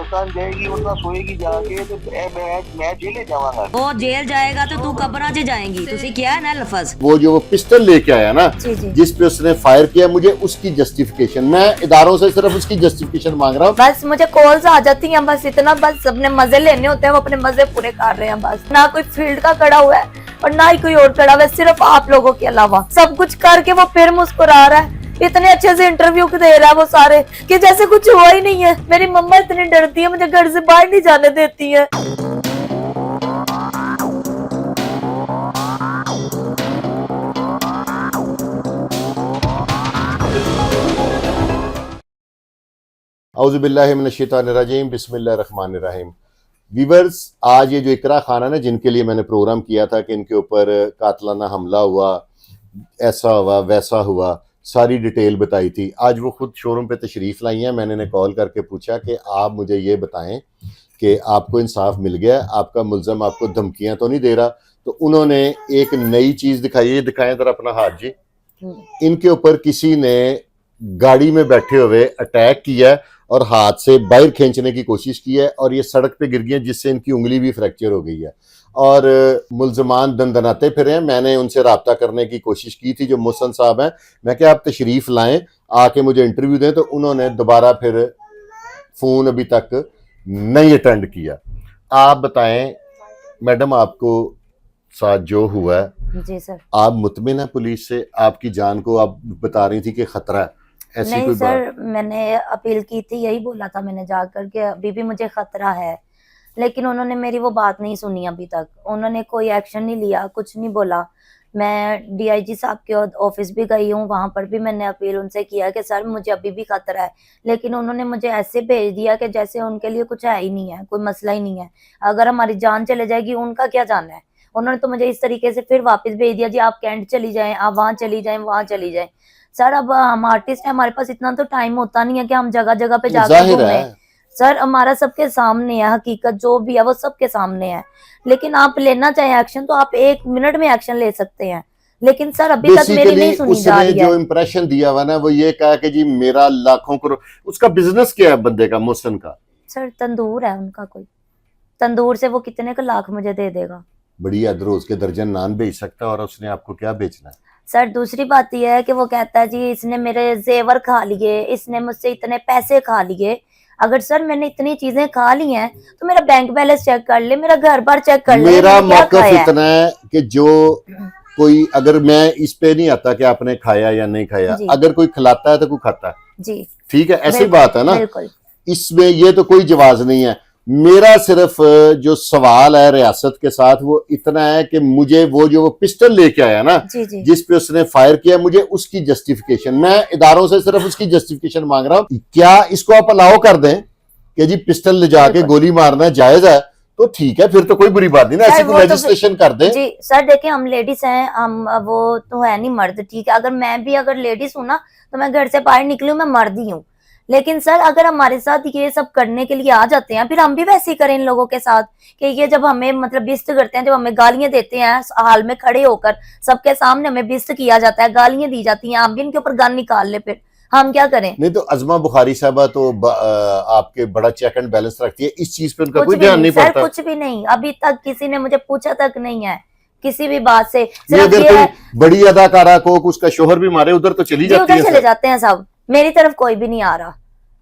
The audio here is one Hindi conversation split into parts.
सुल्तान जाएगी वरना सोएगी जाके तो मैं जेले जावांगा। वो जेल जाएगा तो तू कब्रां च जाएंगी। तुसी किया है ना लफज। वो जो वो पिस्टल लेके आया ना जी। जिस पे उसने फायर किया, मुझे उसकी जस्टिफिकेशन, मैं इदारों से सिर्फ उसकी जस्टिफिकेशन मांग रहा हूँ। बस मुझे कॉल्स आ जाती हैं, बस इतना, बस अपने मजे लेने होते हैं, वो अपने मजे पूरे कर रहे हैं। बस ना कोई फील्ड का खड़ा हुआ है और ना ही कोई और खड़ा हुआ है, सिर्फ आप लोगों के अलावा। सब कुछ करके वो फिर मुस्कुरा रहा है, इतने अच्छे से इंटरव्यू दे रहा है वो सारे कि जैसे कुछ हुआ ही नहीं है। मेरी मम्मा इतनी डरती है, मुझे घर से बाहर नहीं जाने देती है। औज़ुबिल्लाहि मिनश्शैतानिर्रजीम, बिस्मिल्लाहिर्रहमानिर्रहीम। वीवर्स, आज ये जो इकरा खाना ना जिनके लिए मैंने प्रोग्राम किया था कि इनके ऊपर कातलाना हमला हुआ, ऐसा हुआ वैसा हुआ, सारी डिटेल बताई थी, आज वो खुद शोरूम पे तशरीफ़ लाई हैं। मैंने इन्हें कॉल करके पूछा कि आप मुझे ये बताएं कि आपको इंसाफ मिल गया, आपका मुल्ज़म आपको धमकियां तो नहीं दे रहा। तो उन्होंने एक नई चीज़ दिखाई, ये दिखाएं ज़रा अपना हाथ जी। इनके ऊपर किसी ने गाड़ी में बैठे हुए अटैक किया और हाथ से बाहर खींचने की कोशिश की है और ये सड़क पे गिर गई है, जिससे इनकी उंगली भी फ्रैक्चर हो गई है और मुल्जमान दंदनाते फिरे हैं। मैंने उनसे रब्ता करने की कोशिश की थी, जो मोहसन साहब हैं, मैं क्या आप तशरीफ़ लाएं, आके मुझे इंटरव्यू दें, तो उन्होंने दोबारा फिर फ़ोन अभी तक नहीं अटेंड किया। आप बताएं मैडम, आपको साथ जो हुआ है, जी सर। आप मुतमिन है पुलिस से? आपकी जान को आप बता रही थी कि खतरा है, ऐसी नहीं कोई सर, बात? मैंने अपील की थी, यही बोला था मैंने जाकर के अभी भी मुझे खतरा है, लेकिन उन्होंने मेरी वो बात नहीं सुनी अभी तक। उन्होंने कोई एक्शन नहीं लिया, कुछ नहीं बोला। मैं डीआईजी साहब के ऑफिस भी गई हूँ, वहां पर भी मैंने अपील उनसे किया कि सर मुझे अभी भी खतरा है, लेकिन उन्होंने मुझे ऐसे भेज दिया कि जैसे उनके लिए कुछ है ही नहीं है, कोई मसला ही नहीं है। अगर हमारी जान चले जाएगी उनका क्या जाना है। उन्होंने तो मुझे इस तरीके से फिर वापस भेज दिया, जी आप कैंट चली जाएं, आप वहां चली जाएं, वहां चली जाएं। सर अब हम आर्टिस्ट हैं, हमारे पास इतना तो टाइम होता नहीं है कि हम जगह जगह पे जाकर जाहिर घूमें। है, सर हमारा सबके सामने है, हकीकत जो भी है वो सबके सामने है। लेकिन आप लेना चाहे एक्शन तो आप 1 मिनट में एक्शन ले सकते हैं, लेकिन सर अभी तक मेरी नहीं सुनी जा उसने रही है। जो इम्प्रेशन दिया हुआ ना, वो ये कहा कि जी मेरा लाखों करोड़, उसका बिजनेस क्या है बंदे का, मोहसन का? सर तंदूर है उनका, कोई तंदूर से वो कितने का लाख मुझे दे देगा। बड़ी हद रोज के दर्जन नान बेच सकता है, और उसने आपको क्या बेचना है? सर दूसरी बात यह है कि वो कहता है जी इसने मेरे जेवर खा लिए, इसने मुझसे इतने पैसे खा लिए। अगर सर मैंने इतनी चीजें खा ली हैं तो मेरा बैंक बैलेंस चेक कर ले, मेरा घर बार चेक कर ले, मेरा मैंने क्या मौकफ खाया है। इतना है कि जो कोई, अगर मैं इस पे नहीं आता कि आपने खाया या नहीं खाया, जी। अगर कोई खिलाता है तो कोई खाता है, जी ठीक है, ऐसी बिल्कुल, बात है ना। बिल्कुल। इसमें ये तो कोई जवाज नहीं है। मेरा सिर्फ जो सवाल है रियासत के साथ वो इतना है कि मुझे वो जो वो पिस्टल लेके आया ना जी जी जिस पे उसने फायर किया, मुझे उसकी जस्टिफिकेशन, मैं इदारों से सिर्फ उसकी जस्टिफिकेशन मांग रहा हूं। क्या इसको आप अलाउ कर दें कि जी पिस्टल ले जाके बिल्कुल। गोली मारना जायज है? तो ठीक है, फिर तो कोई बुरी बात नहीं ना, सर, ऐसी वो कोई तो लेजिस्लेशन कर दें। जी सर देखिए, हम लेडीज हैं, हम वो तो है नहीं मर्द, ठीक है। अगर मैं भी अगर लेडीज हूँ ना तो मैं घर से बाहर निकली हूँ, मैं मर्द ही हूँ। लेकिन सर अगर हमारे साथ ये सब करने के लिए आ जाते हैं, फिर हम भी वैसे ही करें इन लोगों के साथ कि ये जब हमें मतलब बिस्त करते हैं, जब हमें गालियां देते हैं हाल में खड़े होकर, सबके सामने हमें बिस्त किया जाता है, गालियां दी जाती हैं, हम भी इनके ऊपर गन निकाल ले, फिर हम क्या करें। नहीं तो अज़मा बुखारी साहबा तो आपके बड़ा चेक एंड बैलेंस रखती है, इस चीज पे उनका कुछ कोई भी ध्यान नहीं नहीं सर, पड़ता। कुछ भी नहीं। अभी तक किसी ने मुझे पूछा तक नहीं है किसी भी बात से। ये सिर्फ अगर ये है कोई बड़ी अदाकारा को उसका शोहर भी मारे, उधर तो चली जी, जाती उधर है चले सर। जाते हैं सब, मेरी तरफ कोई भी नहीं आ रहा।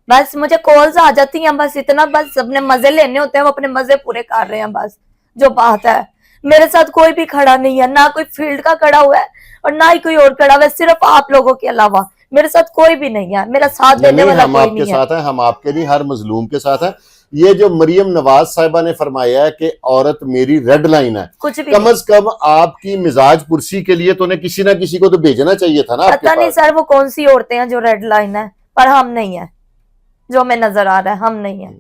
बस मुझे कॉल्स आ जाती हैं, बस इतना, बस अपने मजे लेने होते हैं, वो अपने मजे पूरे कर रहे हैं, बस जो बात है। मेरे साथ कोई भी खड़ा नहीं है, ना कोई फील्ड का खड़ा हुआ है और ना ही कोई और खड़ा हुआ है, सिर्फ आप लोगों के अलावा मेरे साथ कोई भी नहीं है, मेरा साथ देने नहीं, वाला हम कोई आपके नहीं है। साथ हैं, हम आपके नहीं, हर मजलूम के साथ हैं। ये जो मरियम नवाज साहिबा ने फरमाया है कि औरत मेरी रेड लाइन है, कुछ भी कम अज कम आपकी मिजाज पुरसी के लिए तो उन्हें किसी ना किसी को तो भेजना चाहिए था ना आपके पता नहीं पास। सर वो कौन सी औरतें हैं जो रेड लाइन है, पर हम नहीं है, जो हमें नजर आ रहा है हम नहीं है।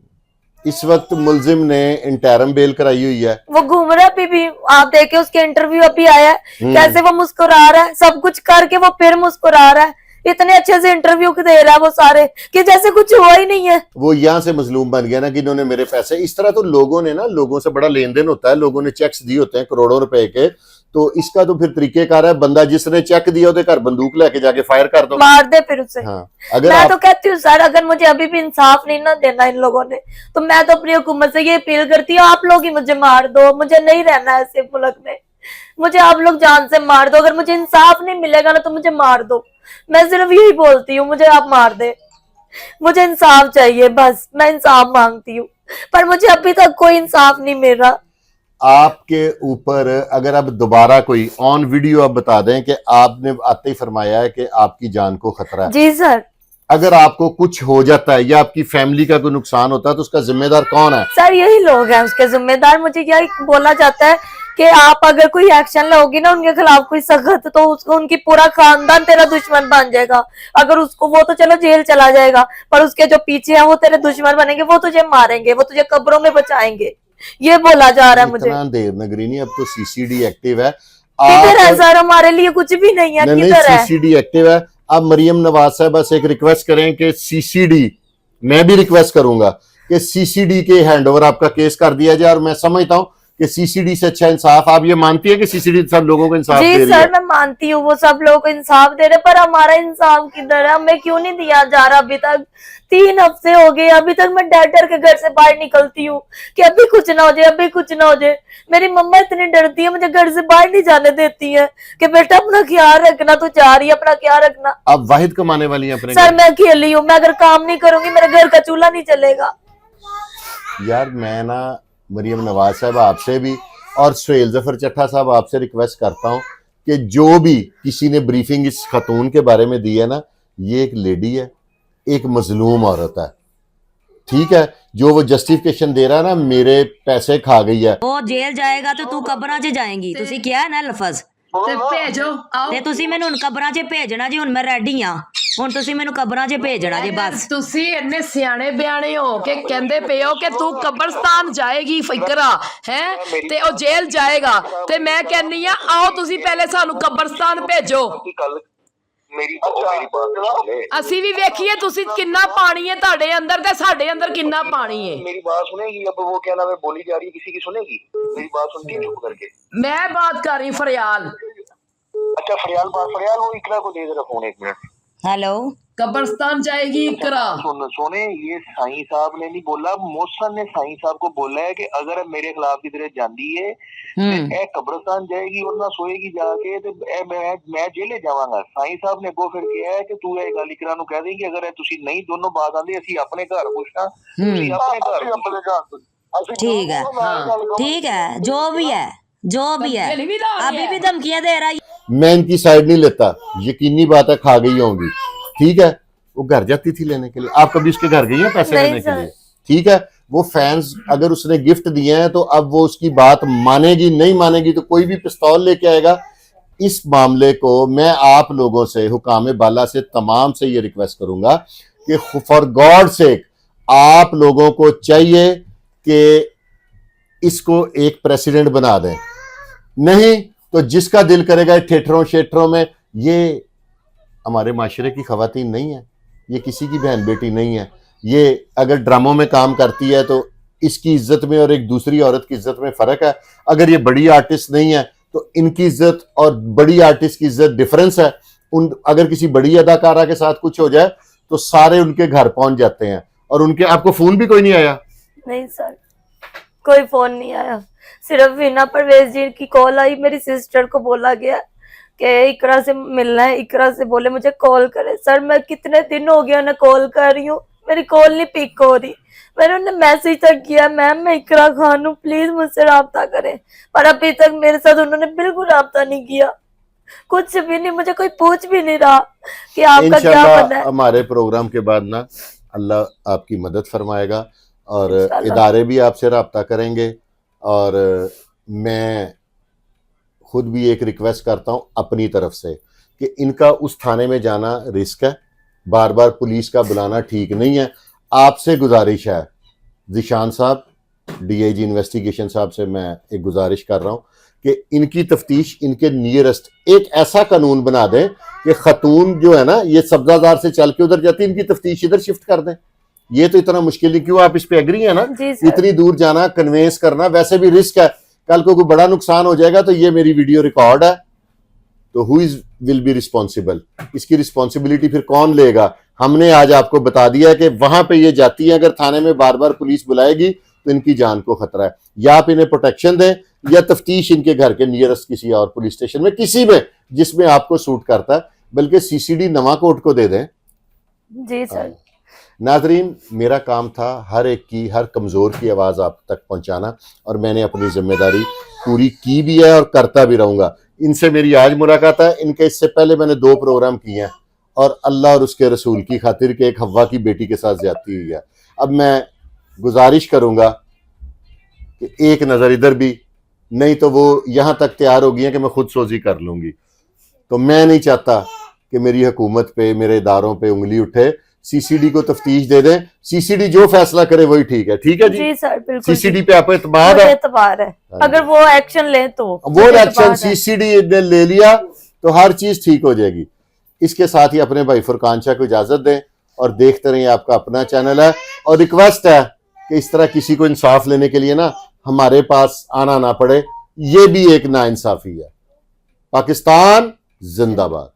इस वक्त मुलजिम ने इंटरम बेल कराई हुई है। वो घूम रहा है अभी, आप देखे उसके इंटरव्यू अभी आया है, कैसे वो मुस्कुरा रहा है, सब कुछ करके वो फिर मुस्कुरा रहा है, इतने अच्छे से इंटरव्यू दे रहा है वो सारे कि जैसे कुछ हुआ ही नहीं है। वो यहाँ से मजलूम बन गया ना कि इन्होंने मेरे पैसे, इस तरह तो लोगों ने ना, लोगों से बड़ा लेन देन होता है, लोगों ने चेक्स दिए होते हैं करोड़ों रुपए के, तो इसका तो फिर तरीकेकार है, बंदा जिसने चेक दिया उसके घर बंदूक लेके जाके फायर कर दो, मार दे फिर उसे। हाँ अगर मैं आप तो कहती हूँ सर, अगर मुझे अभी भी इंसाफ नहीं ना देना इन लोगों ने, तो मैं तो अपनी हुकूमत से ये अपील करती हूँ, आप लोग ही मुझे मार दो, मुझे नहीं रहना ऐसे मुल्क में, मुझे आप लोग जान से मार दो। अगर मुझे इंसाफ नहीं मिलेगा ना तो मुझे मार दो, मैं सिर्फ यही बोलती हूँ, मुझे आप मार दे, मुझे इंसाफ चाहिए, बस मैं इंसाफ मांगती हूँ, पर मुझे अभी तक कोई इंसाफ नहीं मिल रहा। आपके ऊपर अगर अब दोबारा कोई ऑन वीडियो आप बता दें कि आपने आते ही फरमाया है कि आपकी जान को खतरा है, जी सर। अगर आपको कुछ हो जाता है या आपकी फैमिली का कोई नुकसान होता है तो उसका जिम्मेदार कौन है? सर यही लोग हैं उसके जिम्मेदार। मुझे यही बोला जाता है कि आप अगर कोई एक्शन लोगी ना उनके खिलाफ कोई सख्त, तो उसको उनकी पूरा खानदान तेरा दुश्मन बन जाएगा। अगर उसको, वो तो चलो जेल चला जाएगा, पर उसके जो पीछे हैं वो तेरे दुश्मन बनेंगे, वो तुझे मारेंगे, वो तुझे कब्रों में बचाएंगे, ये बोला जा रहा है मुझे। इतना देर नगरी नहीं, अब तो सीसीडी एक्टिव है। किधर है सर? हमारे लिए कुछ भी नहीं है, किधर है? सीसीडी एक्टिव है। अब मरियम नवाज साहब बस एक रिक्वेस्ट करें कि सीसीडी, मैं भी रिक्वेस्ट करूंगा कि सीसीडी के हैंडओवर आपका केस कर दिया जाए। और मैं समझता हूं कि सीसीडी से अच्छा इंसाफ, आप ये मानती है कि सीसीडी सब लोगों को इंसाफ दे जी रही है? सर मैं मानती हूँ वो सब लोगों को इंसाफ दे रहे, पर हमारा इंसाफ किधर है? हमें क्यों नहीं दिया जा रहा अभी तक? 3 हफ्ते हो गए, अभी तक मैं डर डर के घर से बाहर निकलती हूँ कि अभी कुछ ना हो जाए, अभी कुछ ना हो जाए। मेरी मम्मा इतनी डरती है, मुझे घर से बाहर नहीं जाने देती है कि बेटा अपना ख्याल रखना, तू जा रही है अपना ख्याल रखना। आप वाहिद कमाने वाली हैं अपने सर घर? मैं अकेली हूँ, मैं अगर काम नहीं करूंगी मेरे घर का चूल्हा नहीं चलेगा। यार मैं ना मरियम नवाज साहब आपसे भी और सुहेल जफर चट्टा साहब आपसे रिक्वेस्ट करता हूं कि जो भी किसी ने ब्रीफिंग इस खतून के बारे में दी है ना, ये एक लेडी है, एक मजलूम औरत है, ठीक है? जो वो जस्टिफिकेशन दे रहा है ना, मेरे पैसे खा गई है, वो जेल जाएगा तो तू कब्रां 'ਚ जाएंगी। ਤੁਸੀਂ ਕਿਹਾ ਹੈ ਨਾ ਲਫ਼ਜ਼ ਤੇ ਭੇਜੋ ਆਓ ਤੇ ਤੁਸੀਂ ਮੈਨੂੰ ਹੁਣ ਕਬਰਾਂ 'ਚ ਭੇਜਣਾ ਜੀ। ਹੁਣ ਮੈਂ ਰੈਡੀ ਆ, ਹੁਣ ਤੁਸੀਂ ਮੈਨੂੰ ਕਬਰਾਂ 'ਚ ਭੇਜਣਾ ਜੀ ਬਸ। ਤੁਸੀਂ ਇੰਨੇ ਸਿਆਣੇ ਬਿਆਣੇ ਹੋ ਕਿ ਕਹਿੰਦੇ ਪਏ ਹੋ ਕਿ ਤੂੰ ਕਬਰਸਤਾਨ ਜਾਏਗੀ ਫਿਕਰਾ ਹੈ ਤੇ ਉਹ ਜੇਲ੍ਹ ਜਾਏਗਾ, ਤੇ ਮੈਂ ਕਹਿੰਨੀ ਆ ਆਓ ਤੁਸੀਂ ਪਹਿਲੇ ਸਾਨੂੰ ਕਬਰਸਤਾਨ ਭੇਜੋ। मेरी बात सुन ले। ਅਸੀਂ ਵੀ ਵੇਖੀਏ ਤੁਸੀਂ ਕਿੰਨਾ ਪਾਣੀ ਹੈ ਤੁਹਾਡੇ ਅੰਦਰ ਤੇ ਸਾਡੇ ਅੰਦਰ कितना पानी है। मेरी बात सुनेगी? अब वो क्या नाम है बोली जा रही है, किसी की सुनेगी? मेरी बात सुनती है चुप करके। मैं बात कर रही फरियाल। अच्छा फरियाल बात, फरियाल वो इकरा को दे जरा फोन 1 मिनट। हेलो कब्रस्तान जाएगी इकरा। सोने ये साईं साहब ने नहीं बोला, मोहसन ने साईं साहब को बोला है कि अगर मेरे खिलाफ की तरह जाती है तो कब्रस्तान जाएगी और ना सोएगी जाके तो मैं जेले जावांगा। साईं साहब ने को फिर किया है कि तू ये गल इकरा नु कह देंगे अगर तुसी नहीं दोनों बात आंदे ਅਸੀਂ अपने घर पुछना, ਤੁਸੀਂ अपने घर। ठीक है, ठीक है, जो भी है जो भी है, अभी भी धमकियां दे रहा है। मैं इनकी साइड नहीं लेता, यकीनी बात है खा गई होंगी, ठीक है? वो घर जाती थी लेने के लिए, आप कभी उसके घर गई हैं पैसे लेने के लिए? ठीक है, वो फैंस अगर उसने गिफ्ट दिए हैं तो अब वो उसकी बात मानेगी, नहीं मानेगी तो कोई भी पिस्तौल लेके आएगा। इस मामले को मैं आप लोगों से, हुकाम बाला से, तमाम से ये रिक्वेस्ट करूंगा कि फॉर गॉड सेक आप लोगों को चाहिए कि इसको एक प्रेसिडेंट बना दें, नहीं तो जिसका दिल करेगा थिएटरों शेटरों में। ये हमारे माशरे की खवातीन नहीं है, ये किसी की बहन बेटी नहीं है। ये अगर ड्रामों में काम करती है तो इसकी इज्जत में और एक दूसरी औरत की इज्जत में फर्क है। अगर ये बड़ी आर्टिस्ट नहीं है तो इनकी इज्जत और बड़ी आर्टिस्ट की इज्जत डिफरेंस है। अगर किसी बड़ी अदाकारा के साथ कुछ हो जाए तो सारे उनके घर पहुंच जाते हैं। और उनके, आपको फोन भी कोई नहीं आया? नहीं सर कोई फोन नहीं आया, सिर्फ वीना परवेज जी की कॉल आई। मेरी सिस्टर को बोला गया कि इकरा से मिलना है, इकरा से बोले मुझे कॉल करे। सर मैं कितने दिन हो गया ना कॉल कर रही हूँ, मेरी कॉल नहीं पिक हो रही। मैंने उन्हें मैसेज तक किया, मैम मैं इकरा खान हूँ, प्लीज मुझसे राब्ता करें, पर अभी तक मेरे साथ उन्होंने बिल्कुल राब्ता नहीं किया, कुछ भी नहीं, मुझे कोई पूछ भी नहीं रहा कि आपका क्या पता है। हमारे प्रोग्राम के बाद ना अल्लाह आपकी मदद फरमाएगा और इदारे भी आपसे राब्ता करेंगे। और मैं खुद भी एक रिक्वेस्ट करता हूं अपनी तरफ से कि इनका उस थाने में जाना रिस्क है, बार बार पुलिस का बुलाना ठीक नहीं है। आपसे गुजारिश है, जिशान साहब, डीआईजी इन्वेस्टिगेशन साहब से मैं एक गुजारिश कर रहा हूं कि इनकी तफ्तीश इनके नियरेस्ट एक ऐसा कानून बना दें कि खतून जो है ना ये सब्जादार से चल के उधर जाती, इनकी तफ्तीश इधर शिफ्ट कर दें। ये तो इतना मुश्किल नहीं, क्यों आप इस पे एग्री है ना? इतनी दूर जाना, कन्वेंस करना, वैसे भी रिस्क है कल को कोई बड़ा नुकसान हो जाएगा तो ये मेरी वीडियो रिकॉर्ड है, तो who is will be responsible? इसकी रिस्पॉन्सिबिलिटी फिर कौन लेगा? हमने आज आपको बता दिया कि वहां पे ये जाती है, अगर थाने में बार बार पुलिस बुलाएगी तो इनकी जान को खतरा है। या आप इन्हें प्रोटेक्शन दें या तफ्तीश इनके घर के नियरेस्ट किसी और पुलिस स्टेशन में, किसी में जिसमें आपको सूट करता है, बल्कि सीसीडी नवाकोट को दे दें। जी सर। नाजरीन, मेरा काम था हर एक की, हर कमज़ोर की आवाज़ आप तक पहुंचाना, और मैंने अपनी जिम्मेदारी पूरी की भी है और करता भी रहूंगा। इनसे मेरी आज मुलाकात है, इनके इससे पहले मैंने 2 प्रोग्राम किए हैं, और अल्लाह और उसके रसूल की खातिर के एक हव्वा की बेटी के साथ ज्यादती हुई है। अब मैं गुजारिश करूंगा कि एक नज़र इधर भी, नहीं तो वो यहाँ तक तैयार हो गई है कि मैं खुद सोजी कर लूंगी। तो मैं नहीं चाहता कि मेरी हुकूमत पे, मेरे इदारों पे उंगली उठे। सीसीडी को तफ्तीश दे दें, सीसीडी जो फैसला करे वही ठीक है। ठीक है जी? जी सर, बिल्कुल। सीसीडी पे आपको एतबार है? एतबार है, अगर वो एक्शन ले तो। वो एक्शन सीसीडी ने ले लिया तो हर चीज ठीक हो जाएगी। इसके साथ ही अपने भाई फुरकान शाह को इजाजत दें और देखते रहिए, आपका अपना चैनल है। और रिक्वेस्ट है कि इस तरह किसी को इंसाफ लेने के लिए ना हमारे पास आना ना पड़े, ये भी एक नाइंसाफी है। पाकिस्तान जिंदाबाद।